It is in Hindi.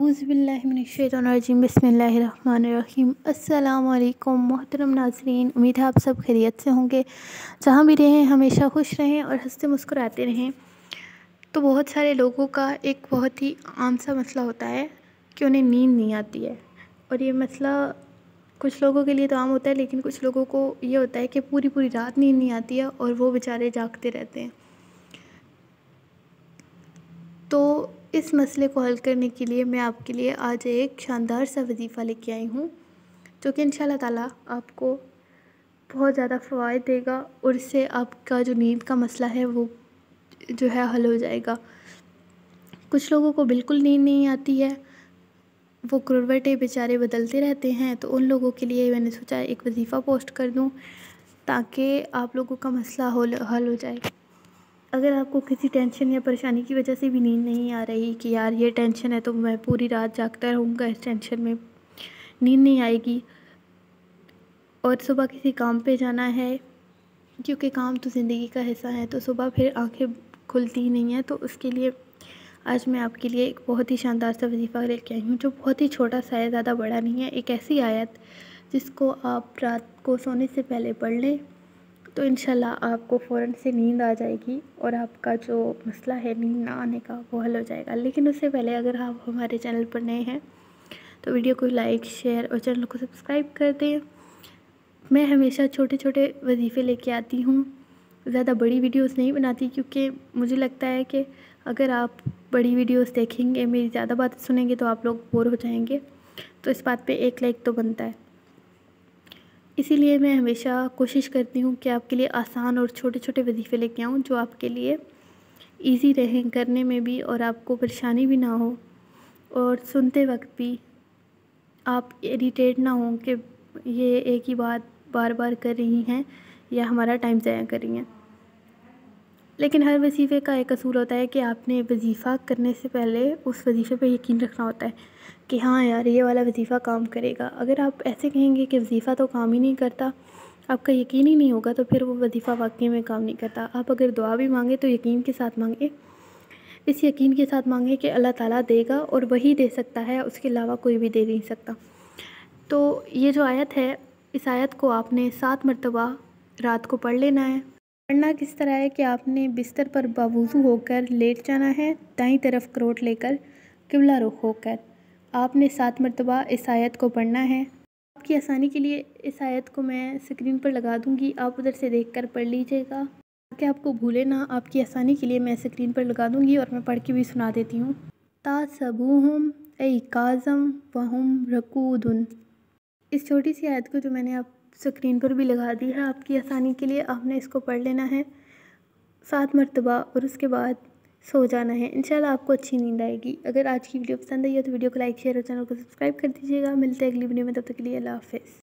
औज़ुबिल्लाहिमिनश्शैतानिर्रजीम बिस्मिल्लाहिर्रहमानिर्रहीम। अस्सलाम वालेकुम मोहतरम नाज़रीन, उम्मीद है आप सब खैरियत से होंगे। जहाँ भी रहें हमेशा खुश रहें और हंसते मुस्कुराते रहें। तो बहुत सारे लोगों का एक बहुत ही आम सा मसला होता है कि उन्हें नींद नहीं आती है। और ये मसला कुछ लोगों के लिए तो आम होता है, लेकिन कुछ लोगों को ये होता है कि पूरी पूरी रात नींद नहीं आती है और वो बेचारे जागते रहते हैं। तो इस मसले को हल करने के लिए मैं आपके लिए आज एक शानदार सा वजीफ़ा लेके आई हूँ, जो कि इंशाल्लाह ताला आपको बहुत ज़्यादा फ़वाइद देगा और इससे आपका जो नींद का मसला है वो जो है हल हो जाएगा। कुछ लोगों को बिल्कुल नींद नहीं आती है, वो करवटें बेचारे बदलते रहते हैं। तो उन लोगों के लिए मैंने सोचा एक वजीफ़ा पोस्ट कर दूँ ताकि आप लोगों का मसला हल हो जाए। अगर आपको किसी टेंशन या परेशानी की वजह से भी नींद नहीं आ रही कि यार ये टेंशन है तो मैं पूरी रात जागता रहूँगा, इस टेंशन में नींद नहीं आएगी, और सुबह किसी काम पे जाना है, क्योंकि काम तो ज़िंदगी का हिस्सा है, तो सुबह फिर आंखें खुलती ही नहीं हैं। तो उसके लिए आज मैं आपके लिए एक बहुत ही शानदार सा वजीफ़ा लेके आई हूँ, जो बहुत ही छोटा सा है, ज़्यादा बड़ा नहीं है। एक ऐसी आयत जिसको आप रात को सोने से पहले पढ़ लें तो इंशाल्लाह आपको फ़ौरन से नींद आ जाएगी और आपका जो मसला है नींद ना आने का वो हल हो जाएगा। लेकिन उससे पहले अगर आप हमारे चैनल पर नए हैं तो वीडियो को लाइक, शेयर और चैनल को सब्सक्राइब कर दें। मैं हमेशा छोटे छोटे वजीफ़े लेके आती हूँ, ज़्यादा बड़ी वीडियोस नहीं बनाती, क्योंकि मुझे लगता है कि अगर आप बड़ी वीडियोस देखेंगे, मेरी ज़्यादा बातें सुनेंगे तो आप लोग बोर हो जाएंगे। तो इस बात पे एक लाइक तो बनता है। इसीलिए मैं हमेशा कोशिश करती हूँ कि आपके लिए आसान और छोटे छोटे वजीफ़े लेके आऊँ, जो आपके लिए इजी रहें करने में भी और आपको परेशानी भी ना हो, और सुनते वक्त भी आप इरिटेट ना हों कि ये एक ही बात बार बार कर रही हैं या हमारा टाइम ज़ाया कर रही हैं। लेकिन हर वजीफ़े का एक असूल होता है कि आपने वजीफ़ा करने से पहले उस वजीफ़े पे यकीन रखना होता है कि हाँ यार ये वाला वजीफ़ा काम करेगा। अगर आप ऐसे कहेंगे कि वजीफ़ा तो काम ही नहीं करता, आपका यकीन ही नहीं होगा, तो फिर वो वजीफ़ा वाकई में काम नहीं करता। आप अगर दुआ भी मांगे तो यकीन के साथ मांगे, इस यकीन के साथ मांगे कि अल्लाह ताला देगा और वही दे सकता है, उसके अलावा कोई भी दे नहीं सकता। तो ये जो आयत है, इस आयत को आपने 7 मरतबा रात को पढ़ लेना है। पढ़ना किस तरह है कि आपने बिस्तर पर बावुज़ू होकर लेट जाना है, दाईं तरफ करोट लेकर किबला रुख होकर आपने 7 मरतबा इस आयत को पढ़ना है। आपकी आसानी के लिए इस आयत को मैं स्क्रीन पर लगा दूंगी, आप उधर से देखकर पढ़ लीजिएगा ताकि आपको भूले ना। आपकी आसानी के लिए मैं स्क्रीन पर लगा दूंगी और मैं पढ़ के भी सुना देती हूँ। तासबूहुम ऐ काज़म वहुम रकूदुन। इस छोटी सी आयत को जो मैंने आप स्क्रीन पर भी लगा दी है, आपकी आसानी के लिए आपने इसको पढ़ लेना है 7 मरतबा और उसके बाद सो जाना है। इंशाल्लाह आपको अच्छी नींद आएगी। अगर आज की वीडियो पसंद आई है तो वीडियो को लाइक, शेयर और चैनल को सब्सक्राइब कर दीजिएगा। मिलते हैं अगली वीडियो में, तब तक के लिए अल्लाह हाफ़िज़।